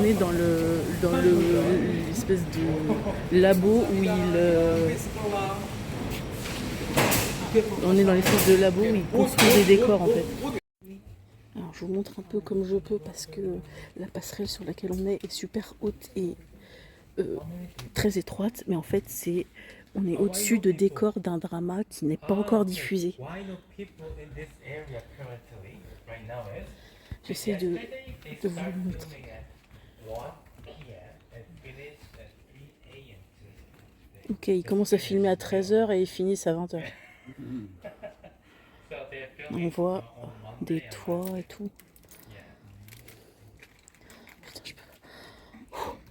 est dans l'espèce de labo où on est dans l'espèce de labo où il construit des décors en fait. Alors je vous montre un peu comme je peux parce que la passerelle sur laquelle on est super haute et très étroite, mais en fait on est au-dessus de décors d'un drama qui n'est pas encore diffusé. J'essaie de vous le montrer. Ok, ils commencent à filmer à 13h et ils finissent à 20h. On voit des toits et tout. Putain,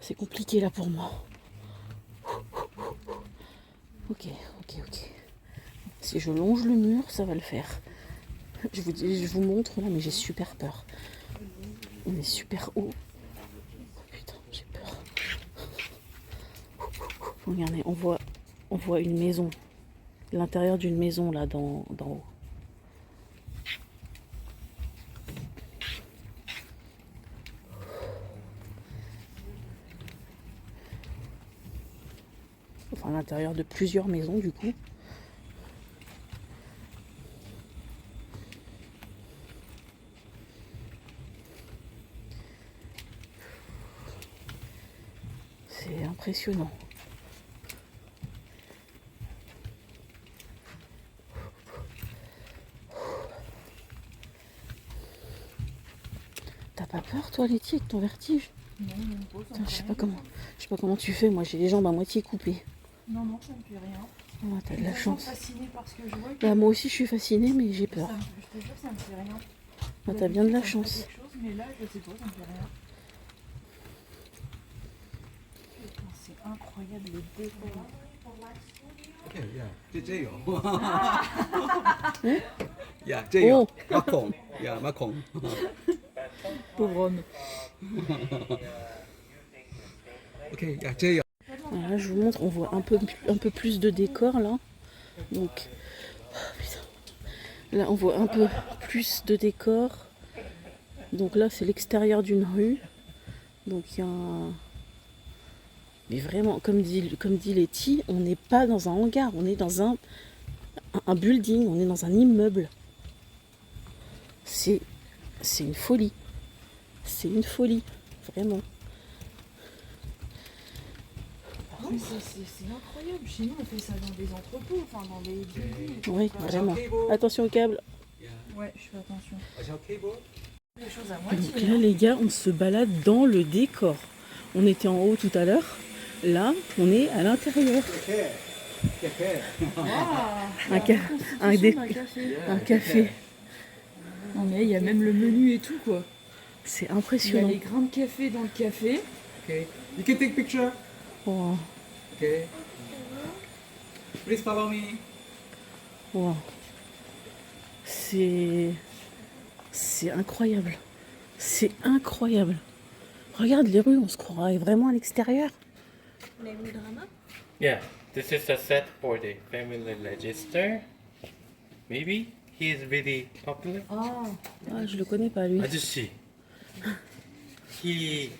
c'est compliqué là pour moi. Ok. Si je longe le mur, ça va le faire. Je vous montre là, mais j'ai super peur. On est super haut. Putain, j'ai peur. Regardez, on voit une maison. L'intérieur d'une maison là d'en haut. Enfin, à l'intérieur de plusieurs maisons du coup. C'est impressionnant. T'as pas peur toi Letty avec ton vertige? Non, putain, je sais pas comment tu fais, moi j'ai les jambes à moitié coupées. Non, ça me fait rien. Oh, t'as de la chance. Fascinée par ce que je vois. Bah, moi aussi je suis fascinée mais j'ai peur. Je te jure, ça me fait rien. Bah, t'as bien de la chance. Mais là, je sais pas, ça me fait rien. C'est incroyable le décor. 야, 마콩. 야, 마콩. Pauvre homme. 오케이, 야, 제요. Voilà, je vous montre, on voit un peu plus de décor là. Donc, là on voit un peu plus de décor. Donc là c'est l'extérieur d'une rue. Donc il y a un... Mais vraiment, comme dit Letty, on n'est pas dans un hangar, on est dans un building, on est dans un immeuble. C'est une folie. C'est une folie, vraiment. Oui, c'est incroyable. Chez nous, on fait ça dans des entrepôts, enfin dans des buildings. Oui, vraiment. Attention au câble. Ouais, je fais attention. Des choses à Donc moitié. là, les gars, on se balade dans le décor. On était en haut tout à l'heure. Là, on est à l'intérieur. Un café. Non mais il y a même le menu et tout quoi. C'est Il y a impressionnant. les grains de café dans le café. Okay. You can take picture. Wow. Okay. Please follow me. Wow. C'est incroyable. C'est incroyable. Regarde les rues, on se croirait vraiment à l'extérieur. Yeah, this is a set for the family register. Maybe he is really popular. Ah, je le connais pas lui. 아저씨. He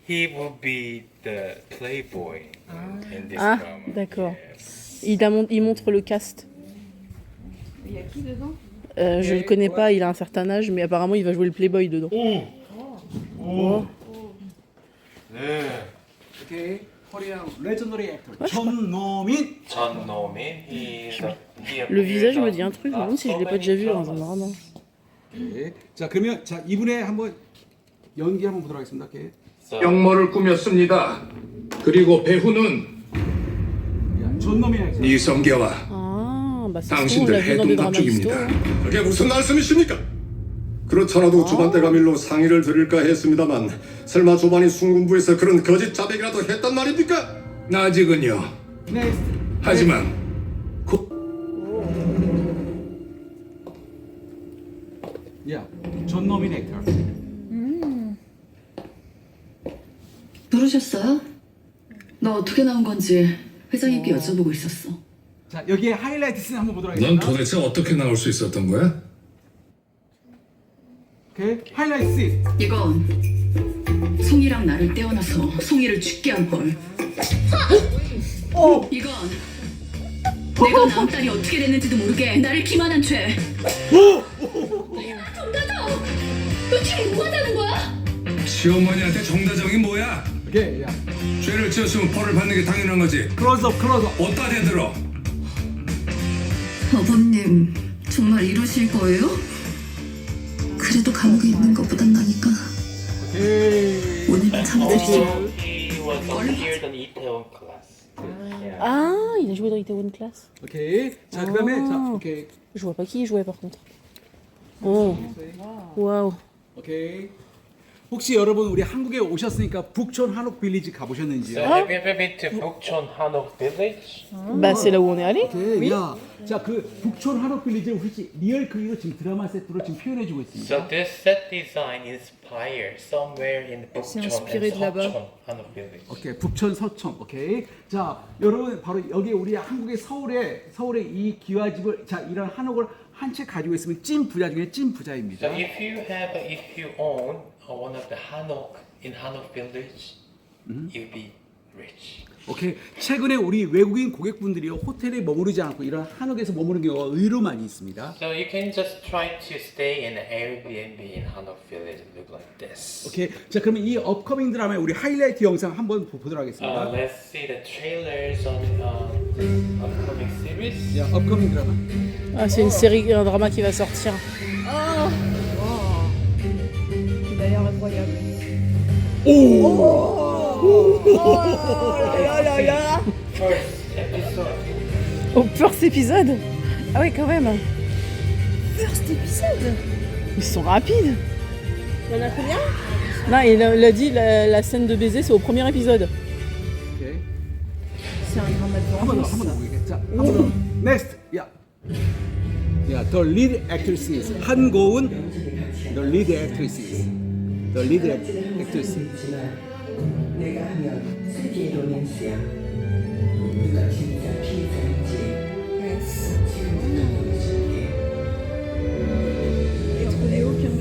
will be the playboy in this Ah, drama. d'accord. Yes. Il montre le cast. Il y a qui dedans? Je le connais pas, il a un certain âge, mais apparemment il va jouer le Playboy dedans. Oh. 네. Okay. Korean legendary actor 전노민. 전노민. Le visage me dit un truc, je me demande si je l'ai pas déjà vu dans un drama. 오케이. 자, 그러면 자, 이분의 한번 연기 한번 보도록 하겠습니다. 오케이. 영모를 꾸몄습니다. 그리고 배후는 야, 전노민 액터. 이성계와 Ah, bah c'est ce qu'on 당신들 l'a vu dans des 해동 dramas 답중입니다. histo. 그게 무슨 말씀이십니까? 그렇잖아도 주반대 가밀로 상의를 드릴까 했습니다만 설마 조반이 순군부에서 그런 거짓 자백이라도 했단 말입니까? 아직은요. Next. 하지만 야, 전노민 액터. 부르셨어요? 너 어떻게 나온 건지 회장님께 여쭤보고 있었어. 자, 여기에 하이라이트 씬 한번 보도록 넌 하겠습니다. 도대체 어떻게 나올 수 있었던 거야? 오케이. 하이라이트 씬. 이건 송이랑 나를 떼어놔서 송이를 죽게 한 벌. 이건 내가 낳은 딸이 어떻게 됐는지도 모르게 나를 기만한 죄. 정다정! 너 지금 뭐 하자는 거야? 시어머니한테 정다정이 뭐야? 오케이, 야. 죄를 지었으면 벌을 받는 게 당연한 거지. 클로즈업. 어디다 대들어? 아버님, 정말 이러실 거예요? 그래도 감옥에 있는 것보단 나니까 오케이. 오늘은 참으시죠. He was appeared on Itaewon Class. Yeah. Ah, il a joué dans Itaewon Class. 오케이. 자, 그다음에 자, 오케이. Je vois pas qui il jouait par contre. Oh, waouh. 오케이. 혹시 여러분 우리 한국에 오셨으니까 북촌 한옥 빌리지 So 가보셨는지요? have you ever been to Bukchon Hanok Village? Bah, c'est là où on est allé. 오케이. 야, 자, 그 북촌 한옥 빌리지를 혹시 리얼 크기로 지금 드라마 세트로 지금 표현해주고 있습니다. So this set design inspired somewhere in Bukchon inspiré and de là-bas. Seocheon Hanok Village. 오케이, 북촌 서촌. 오케이. 자, 여러분 바로 여기 우리 한국의 서울에 이 기와집을 자 이런 한옥을 한 채 가지고 있으면 찐 부자 중에 찐 부자입니다. So if you own one of the Hanok in Hanok Village, you'll be rich. 오케이. 최근에 우리 외국인 고객분들이요 호텔에 머무르지 않고 이런 한옥에서 머무는 경우가 의외로 많이 있습니다. So you can just try to stay in an Airbnb in Hanok Village. Look like this. 오케이. 자, 그러면 이 업커밍 드라마의 우리 하이라이트 영상 한번 보도록 하겠습니다. Let's see the trailers on upcoming series. 야, 업커밍 드라마. Ah, c'est une série, un drama qui va sortir. Il a l'air incroyable. First episode. Au first épisode. Ah oui, quand même. First épisode. Ils sont rapides. Il y en a combien? Non, il a dit la scène de baiser, c'est au premier épisode. 오케이. C'est un drama de 한 번 더 보겠습니다. 자, 한 번 더. Next. 야. 야, the lead actresses. 한고은 the lead actresses. The lead actresses. 내가 하면 세계로 냄새야. 누가 진짜 피해자인지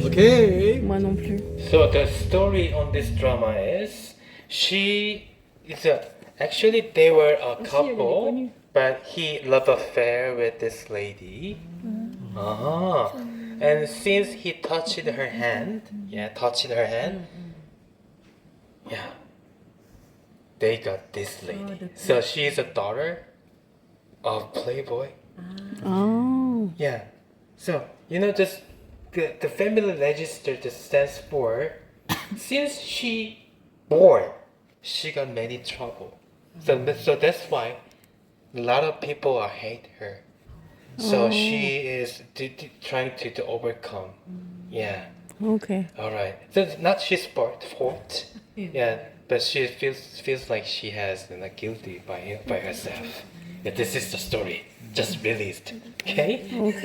오케이. Moi non plus. So the story on this drama is actually they were a couple, but he love affair with this lady. And since he touched her hand, yeah, they got this lady. So she's a daughter of Playboy. Oh. Yeah. So, just the family register just stands for since she born, she got many trouble. So that's why a lot of people hate her. So she is trying to overcome. Yeah. Okay. All right. So it's not she's fault. Yeah. But she feels like she has guilty by herself. Yeah, this is the story. Just released. Okay? Ouais,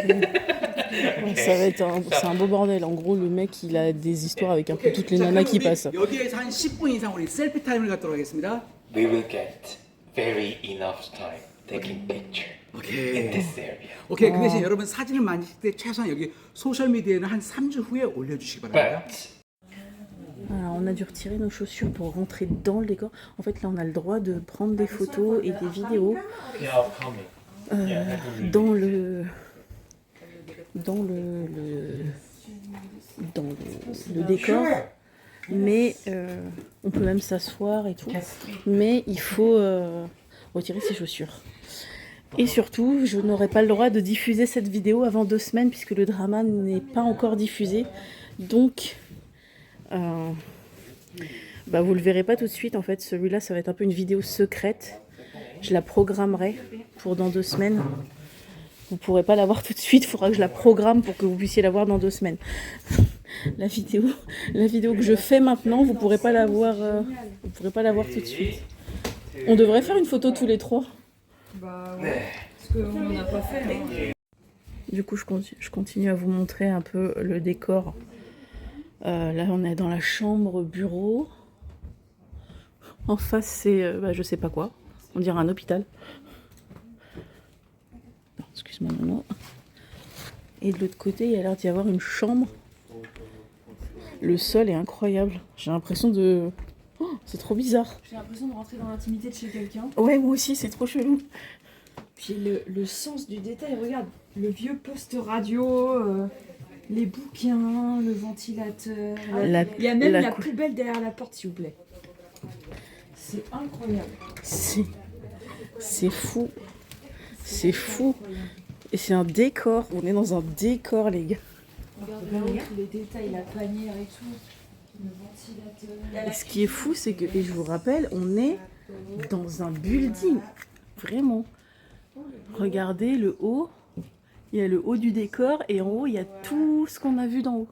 ça va être c'est un beau bordel. En gros, le mec, il a des histoires avec un peu toutes les nanas qui passent. 여기에서 한 10분 이상 우리 셀피 타임을 갖도록 하겠습니다. We will get very enough time taking picture in this area. 오케이. 그 대신 여러분 사진을 만드실 때 최소한 여기 소셜 미디어에는 한 3주 후에 올려주시기 바랍니다. But Alors, on a dû retirer nos chaussures pour rentrer dans le décor. En fait, là, on a le droit de prendre des photos et des vidéos yeah, upcoming. dans le décor. Mais on peut même s'asseoir et tout. Mais il faut retirer ses chaussures. Et surtout, je n'aurai pas le droit de diffuser cette vidéo avant 2 semaines puisque le drama n'est pas encore diffusé. Donc, vous le verrez pas tout de suite. En fait, celui-là, ça va être un peu une vidéo secrète. Je la programmerai pour dans 2 semaines. Vous pourrez pas la voir tout de suite. Il faudra que je la programme pour que vous puissiez la voir dans 2 semaines. La vidéo que je fais maintenant, vous pourrez pas la voir. Vous pourrez pas la voir tout de suite. On devrait faire une photo tous les 3. Bah ouais, parce qu'on n'a pas fait. Hein. Du coup, je continue à vous montrer un peu le décor. Là, on est dans la chambre bureau. En face, c'est, je sais pas quoi. On dirait un hôpital. Non, excuse-moi, non. Et de l'autre côté, il y a l'air d'y avoir une chambre. Le sol est incroyable. J'ai l'impression de... Oh, c'est trop bizarre. J'ai l'impression de rentrer dans l'intimité de chez quelqu'un. Ouais, moi aussi, c'est trop chelou. Puis le sens du détail, regarde, le vieux poste radio, les bouquins, le ventilateur. Il y a même la poubelle derrière la porte, s'il vous plaît. C'est incroyable. C'est fou. C'est fou. Et c'est un décor. On est dans un décor, les gars. Regarde là-haut, tous les détails, la panière et tout. Le ventilateur. Et ce qui est fou, c'est que, et je vous rappelle, on est dans un building. Vraiment. Regardez le haut. Il y a le haut du décor et en haut, il y a tout ce qu'on a vu d'en haut.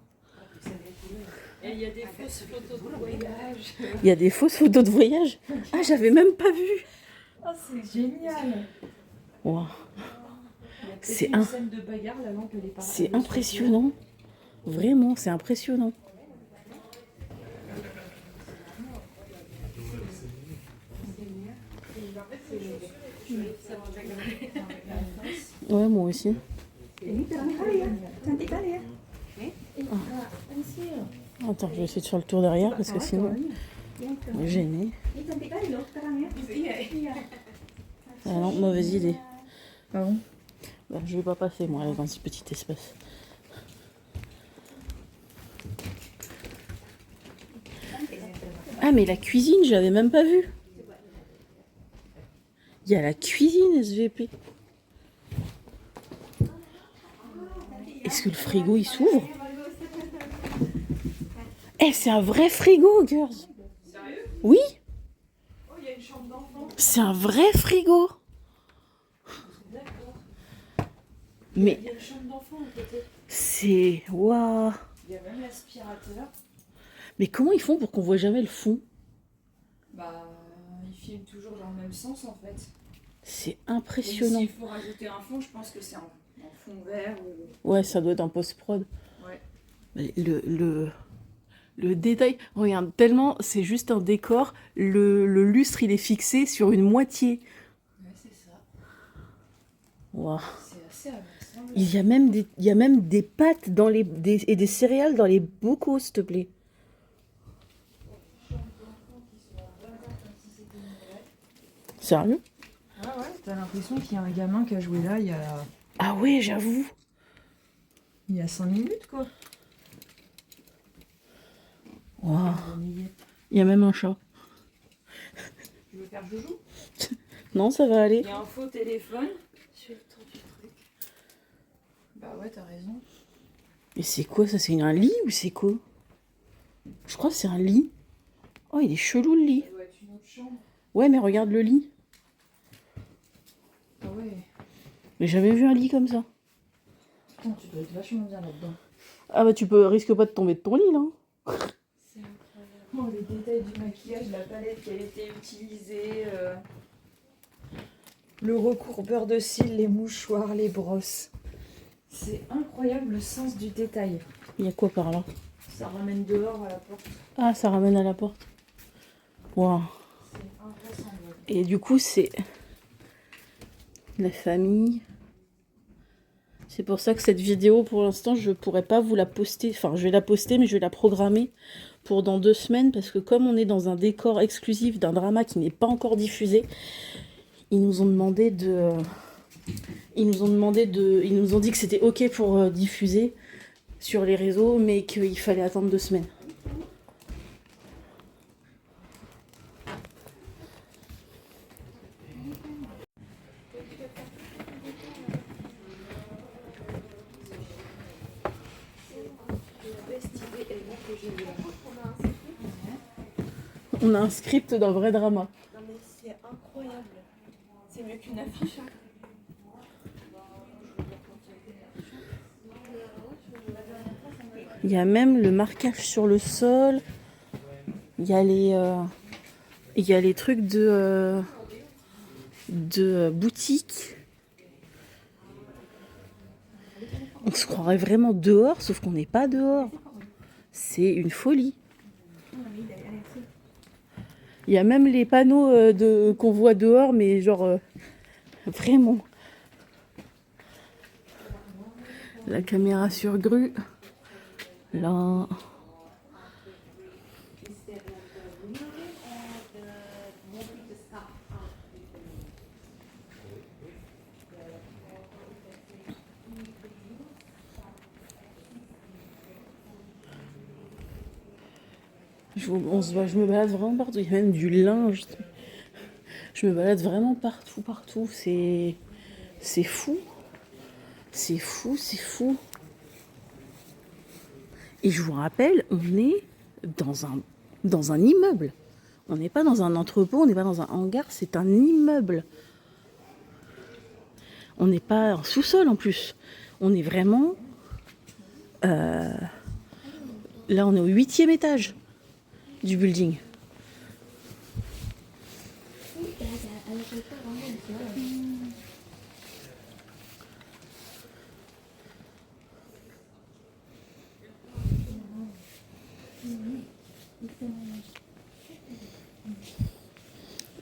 Et il y a des fausses photos de voyage. Il y a des fausses photos de voyage. Ah, j'avais même pas vu. Oh, c'est génial. Wow. C'est une scène de bagarre, la lampe, elle est C'est impressionnant. Vraiment, c'est impressionnant. Ouais, moi aussi. Attends, je vais essayer de faire le tour derrière parce que sinon, on est gêné. Ah non, mauvaise idée. Ah bon? Bah, je vais pas passer, moi, dans ce petit espace. Ah, mais la cuisine, j'avais même pas vu. Il y a la cuisine SVP. Est-ce que le frigo, il s'ouvre? Eh, c'est un vrai frigo, girls. Sérieux? Oui. Oh, il y a une chambre d'enfant. C'est un vrai frigo. Mais Il y a une chambre d'enfant à côté. c'est... Waouh. Il y a même l'aspirateur. Mais comment ils font pour qu'on voit jamais le fond? Bah, ils filment toujours dans le même sens en fait. C'est Donc, impressionnant. s'il faut rajouter un fond, je pense que c'est en fond vert ou... Ouais, ça doit être en post-prod. Ouais. Mais le détail, regarde, tellement c'est juste un décor, le lustre il est fixé sur une moitié. Ouais, c'est ça. Waouh. C'est assez avancé. Il y a même des pâtes dans et des céréales dans les bocaux, s'il te plaît. Sérieux? Ouais, t'as l'impression qu'il y a un gamin qui a joué là il y a... Ah ouais, j'avoue. Il y a 5 minutes quoi. Waouh. Il y a même un chat. Tu veux faire joujou? Non, ça va aller. Il y a un faux téléphone. Sur le tour du truc. Bah ouais, t'as raison. Mais c'est quoi ça? C'est un lit ou c'est quoi? Je crois que c'est un lit. Oh, il est chelou le lit. Ça doit être une autre chambre. Ouais, mais regarde le lit. Ah ouais. Mais j'avais vu un lit comme ça. Putain, tu dois être vachement bien là-dedans. Ah bah tu risques pas de tomber de ton lit là. C'est incroyable. Oh, les détails du maquillage, la palette qui a été utilisée, le recourbeur de cils, les mouchoirs, les brosses. C'est incroyable le sens du détail. Il y a quoi par là? Ça ramène dehors à la porte. Ah, ça ramène à la porte. Waouh. C'est invraisemblable. Et du coup, c'est la famille. C'est pour ça que cette vidéo, pour l'instant, je pourrais pas vous la poster. Enfin, je vais la poster, mais je vais la programmer pour dans 2 semaines. Parce que comme on est dans un décor exclusif d'un drama qui n'est pas encore diffusé, ils nous ont demandé de... Ils nous ont dit que c'était ok pour diffuser sur les réseaux, mais qu'il fallait attendre 2 semaines. On a un script d'un vrai drama. Non mais c'est incroyable. C'est mieux qu'une affiche. Il y a même le marquage sur le sol. Il y a les trucs de boutique. On se croirait vraiment dehors, sauf qu'on n'est pas dehors. C'est une folie. Il y a même les panneaux qu'on voit dehors, mais genre vraiment. La caméra sur grue. Là. Je me balade vraiment partout. Il y a même du linge. Je me balade vraiment partout. C'est fou. C'est fou. Et je vous rappelle, on est dans un immeuble. On n'est pas dans un entrepôt, on n'est pas dans un hangar, c'est un immeuble. On n'est pas en sous-sol en plus. On est vraiment... là, on est au 8e étage du building.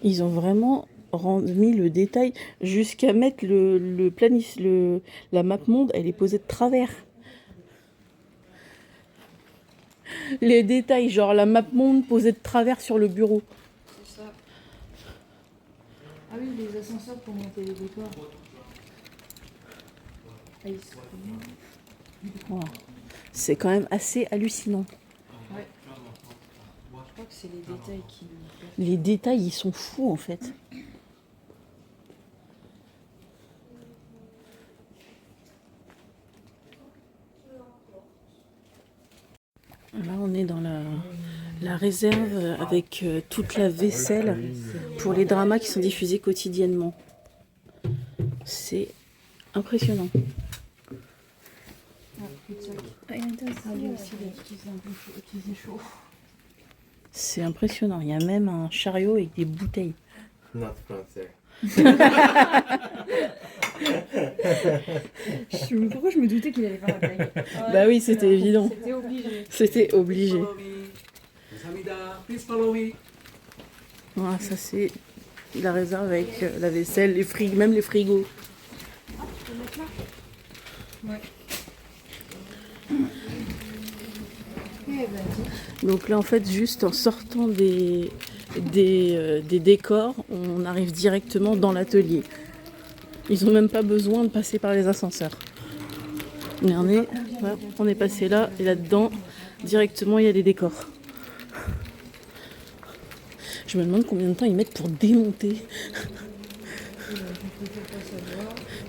Ils ont vraiment mis le détail jusqu'à mettre la map monde, elle est posée de travers. Les détails, genre la map monde posée de travers sur le bureau. C'est ça. Ah oui, les ascenseurs pour monter les décors. Wow. C'est quand même assez hallucinant. Ouais. Je crois que c'est les détails qui... Les détails, ils sont fous en fait. Là, on est dans la réserve avec toute la vaisselle pour les dramas qui sont diffusés quotidiennement. C'est impressionnant. C'est impressionnant. Il y a même un chariot avec des bouteilles. Not français. Pourquoi je me doutais qu'il allait faire la blague? Bah oui, c'était évident. C'était obligé. C'était obligé. Please follow me. Voilà, ça c'est la réserve avec la vaisselle, même les frigos. Ah, tu peux mettre là? Ouais. Donc là en fait juste en sortant des décors, on arrive directement dans l'atelier. Ils n'ont même pas besoin de passer par les ascenseurs. Mais on est passé là et là-dedans directement il y a des décors. Je me demande combien de temps ils mettent pour démonter.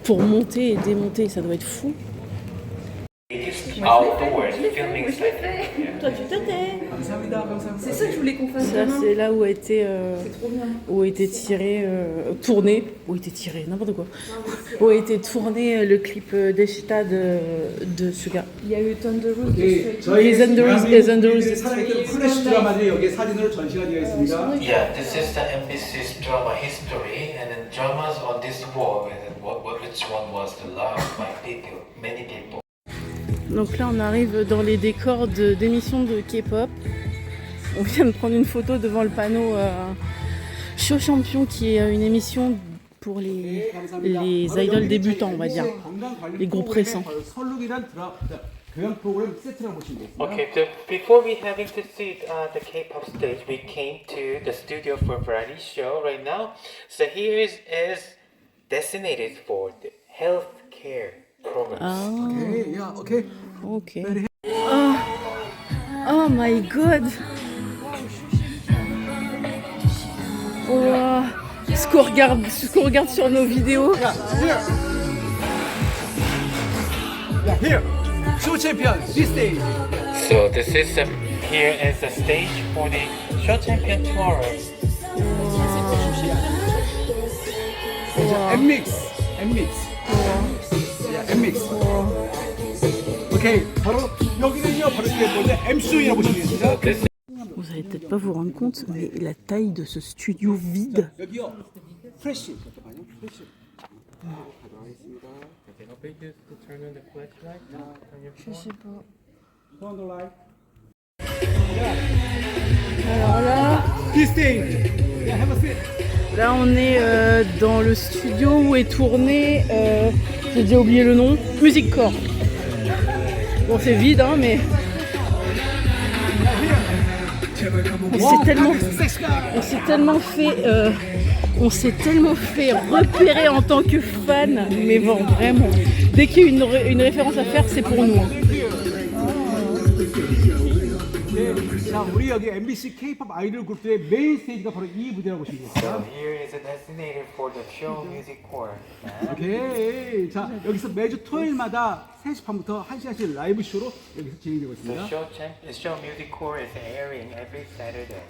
Pour monter et démonter, ça doit être fou. Outdoors filming site. Toi, tu t'étais. C'est ça que je voulais qu'on fasse. Ça, c'est là où a été tiré, tourné. Où a été tiré, n'importe quoi. Où a été tourné le clip d'Eshita de Suga. Il y a eu Thunderous. Les Thunderous. 클래식 드라마들이 여기 사진으로 전시가 되어 있습니다. Yeah, this is the MBC's drama history, and then dramas on this wall, and then which one was the last by people, many people. Donc là, on arrive dans les décors d'émissions de K-pop. On vient de prendre une photo devant le panneau Show Champion, qui est une émission pour les idoles débutants, on va dire, les groupes récents. Okay, so before we having to see the K-pop stage, we came to the studio for a variety show right now. So here is designated for the healthcare programs. Okay, yeah, okay. Ok. Oh my god. Wow. Ce qu'on regarde sur nos vidéos. Yeah, here. Show champion, this stage. So this is here is the stage for the show champion tomorrow. Mix. Yeah, Mix. 오케이, 바로 여기는요, 바로 이게 뭐냐, MCU라고 보시면 됩니다. Vous allez peut-être pas vous rendre compte, mais la taille de ce studio vide. 여기요, 프레시. Alors là, This stage. Yeah, have a seat. là on est dans le studio où est tourné, j'ai déjà oublié le nom, Music Core. Bon, c'est vide, hein, mais on s'est tellement fait repérer en tant que fan, mais bon, vraiment, dès qu'il y a une référence à faire, c'est pour nous. Hein. 자, 우리 여기 MBC K-pop 아이돌 그룹들의 메인 스테이지가 바로 이 무대라고 보시면 So 되겠습니다. here is a designated for the show music core. 오케이. 자, 여기서 매주 토요일마다 3시 반부터 1시간씩 라이브 쇼로 여기서 진행되고 The 있습니다. show music core is airing every Saturday.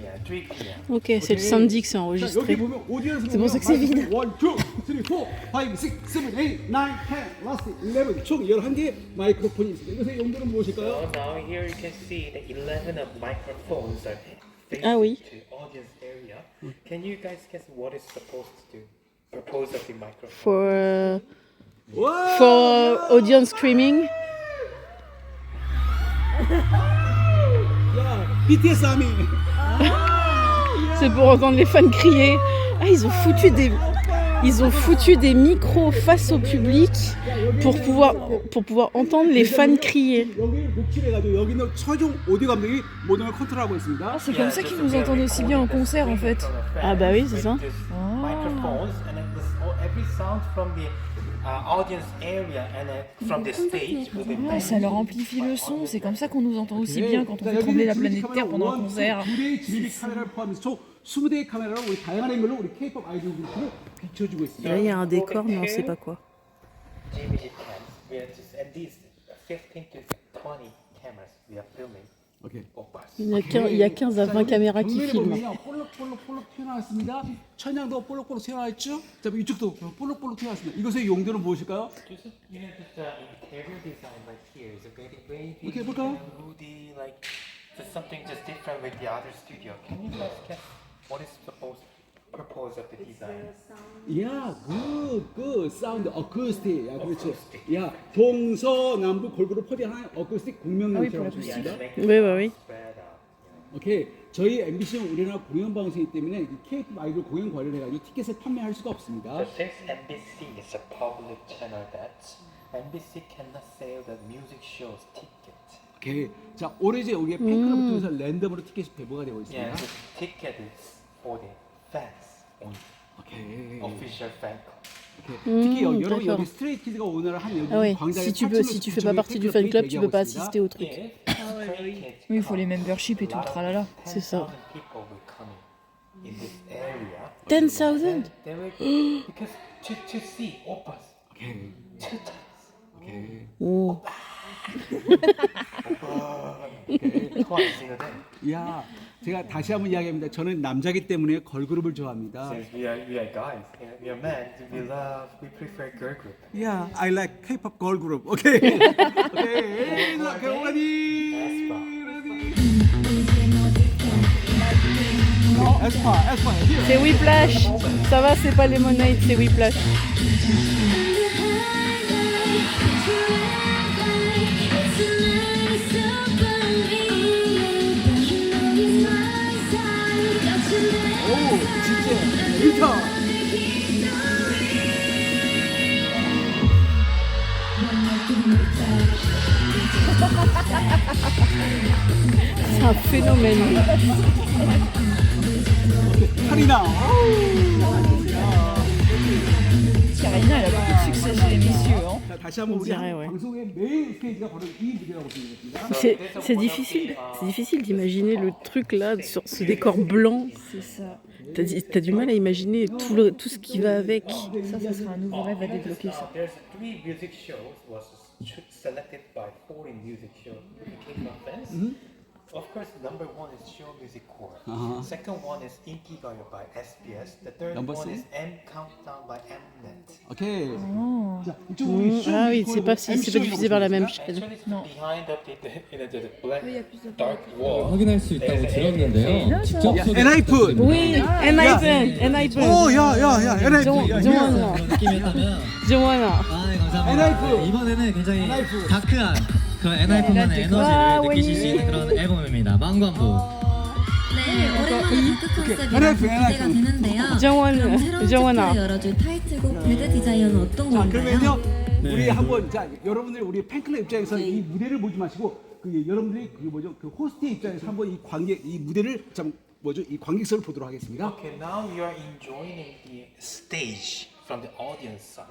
Yeah, 3 p.m. Ok, c'est le samedi que c'est 자, 여기 enregistré. 보면 오디언스 C'est pour ça que c'est vide. 1, 2, 3, 4, 5, 6, 7, 8, 9, 10, 라스트 11 총 11개의 마이크로폰이 있습니다. 이것의 용도는 무엇일까요? So now here you can see the 11 of microphones are facing Ah oui. to audience area. Can you guys guess what it's supposed to do? Purpose of the microphone. 와! For audience screaming. 야, BTS 아미. C'est pour entendre les fans crier. Ah, ils ont foutu des micros face au public pour pouvoir entendre les fans crier. 여기를 녹취해가지고 여기는 최종 오디오 감독이 모든 걸 컨트롤하고 있습니다. C'est comme ça qu'ils nous entendent aussi bien en concert en fait. Ah bah oui, c'est ça. Microphones and then every sound from the audience area and from the stage will be Ah, ça leur amplifie le son, c'est comme ça qu'on nous entend aussi bien quand on fait trembler la planète Terre pendant un concert. 2대의 진입 카메라를 포함해서 총 20대의 카메라로 우리 다양한 앵글로 우리 K-pop 아이돌 그룹을 비춰주고 Et 있습니다. là, il y a un décor, mais on sait pas quoi. GBG cams. We are just at least 15 to 20 cameras we are filming. 오케이. Oppas. Il y a 15 à 20 caméras qui filment. 볼록볼록 튀어나왔습니다. 천장도 볼록볼록 튀어나왔죠? 자, 이쪽도 볼록볼록 튀어나왔습니다. 이것의 용도는 무엇일까요? Just interior design right here is a very Okay, 볼까요? moody, like just something just different with the other studio. Can you guys guess what is supposed purpose of the design? 야, 굿, 사운드, 어쿠스틱. 야, 그렇죠. 야, 동서남북 골고루 포디한 어쿠스틱 공명용이라고 하셨습니다. Oui, bah oui. Spread out. 오케이. 저희 MBC는 우리나라 공연 방송이기 때문에 K-pop 아이돌 공연 관련해가지고 티켓을 판매할 수가 없습니다. So since NBC is a public channel, that NBC cannot sell the music shows ticket. 오케이. 자, 올해 이제 우리의 팬클럽을 통해서 랜덤으로 티켓이 배부가 되고 있습니다. Yeah, the ticket is for the fans only. 오케이. Official fan club. 오케이. 특히 여러분 d'accord. 여기 스트레이키즈가 오늘 한 여기 Ah ouais. 광장에 Si tu fais pas partie du fan club, tu peux pas assister au truc. Oui, il faut les memberships et tout le tralala. C'est ça. 10,000 people will come in this area. 10,000? They will, because to see oppas 오케이. 2 times. 오케이. Oh. Twice in a day. 야, 제가 다시 한번 이야기합니다. 저는 남자기 때문에 걸그룹을 좋아합니다. Since we are guys, we are men, we prefer girl group. Yeah, I like K-pop girl group. 오케이. 오케이. 자, ready. 에스파. C'est Whiplash. Ça va, c'est pas Lemonade, c'est Whiplash. 오, 진짜. 리터. C'est un phénomène. 카리나. Karina, elle a beaucoup de succès chez les messieurs. Hein. 자, 다시 한번 우리 dirait, ouais. 방송의 메인 스테이지가 바로 이 무대라고 보시겠습니다. C'est difficile d'imaginer le truc là, sur ce décor blanc. C'est ça. T'as du mal à imaginer tout ce qui va avec. Ça sera un nouveau rêve à débloquer ça. There's 3 music shows was selected by foreign music shows K-pop fans. Of course, number 1 is Show Music Core. Second one is Inkigayo by SBS. The third Number one three? is M Countdown by Mnet. 오케이. 자, 이쪽으로 우리 Ah oui, c'est pas diffusé par la même chaîne. Actually, it's behind the black dark 어, wall. 확인할 수 있다고 들었는데요. 직접 야, 엔하이픈. Oui, Enhypen. 오, 야, 엔하이픈. 정원아. 느낌이었다면 정원아. 아, 감사합니다. 엔하이픈. 이번에는 굉장히 엔하이픈. 다크한 그런 엔하이픈만의 에너지를 느끼실 수 있는 그런 앨범입니다. 망관부. 네, 오랜만에 다크 컨셉이라 기대가 되는데요. 정원아. 새로운 정원아. 챕터를 열어줄 타이틀곡 배드 디자이어는 어떤 자, 건가요? 그러면요. 우리 네. 한번 자, 여러분들 우리 팬클럽 입장에서는 이 무대를 보지 마시고 여러분들이 그 호스트의 입장에서 한번 이 무대를 이 관객석을 보도록 하겠습니다. Okay, now you are enjoying the stage from the audience side.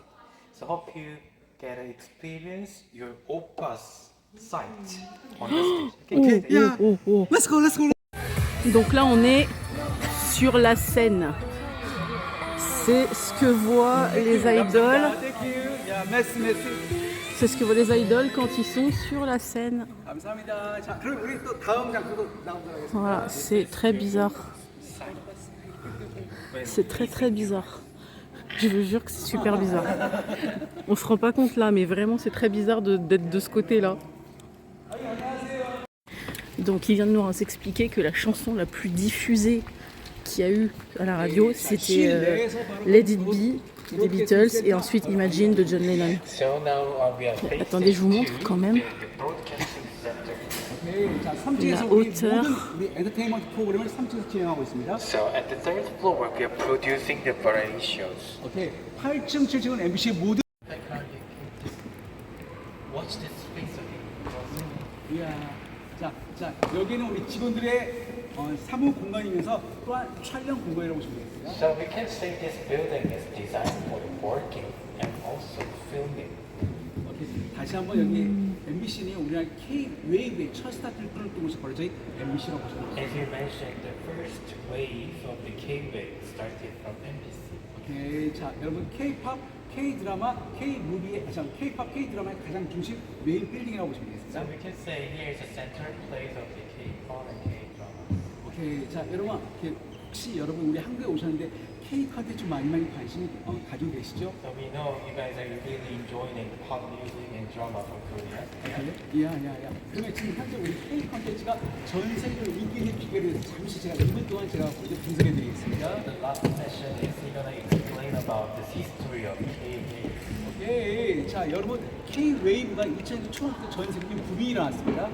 So hope you get to experience your oppas sight on the stage. Let's go, let's go. Donc là, on est sur la scène. C'est ce que voient les idoles. Thank you. Yeah, merci. C'est ce que voient les idoles quand ils sont sur la scène. 감사합니다. 자, 그럼 우리 또 다음 장소도 나오도록 하겠습니다. Voilà, c'est très bizarre. C'est très bizarre. Je vous jure que c'est super bizarre. On se rend pas compte là, mais vraiment c'est très bizarre d'être de ce côté-là. Donc il vient de nous expliquer que la chanson la plus diffusée qu'il y a eu à la radio, c'était Let It Be des Beatles et ensuite Imagine de John Lennon. So now we are facing Attendez, je vous montre quand même the broadcasting center. 자, 3층에서 La 우리 hauteur. 모든 우리 엔터테인먼트 프로그램을 3층에서 진행하고 있습니다. So at the third floor, we are producing the variety shows. 오케이. 8층, 7층은 MBC의 모든 Watch this space again. 이야. 자, 여기는 우리 직원들의 사무 공간이면서 또한 촬영 공간이라고 보시면 되겠습니다. So we can say this building is designed for working and also filming. 오케이. 다시 한번 여기 MBC는 우리나라 K-웨이브의 첫 스타트를 끊을 곳이 바로 저희 MBC라고 보시면 됩니다. As you mentioned, the first wave of the K-wave started from NBC. 오케이. 자, 여러분 K-팝, K-드라마, K-무비의 K-팝, K-드라마의 가장 중심 메인 빌딩이라고 보시면 되겠습니다. So we can say here is a center place of the K-pop and K-drama. 오케이. 자, 여러분 혹시 여러분 우리 한국에 오셨는데 K 컨텐츠 많이 관심 가지고 계시죠? So we know you guys are really enjoying pop music and drama from Korea. 야. 그러면 지금 현재 우리 K 컨텐츠가 전 세계로 인기 있는 비결에 대해서 잠시 제가 2분 동안 제가 먼저 분석해 드리겠습니다. The last session is we're gonna explain about the history of K-wave. 오케이. 자, 여러분 K-웨이브가 2000년대 초반부터 전 세계에 붐이 일어났습니다.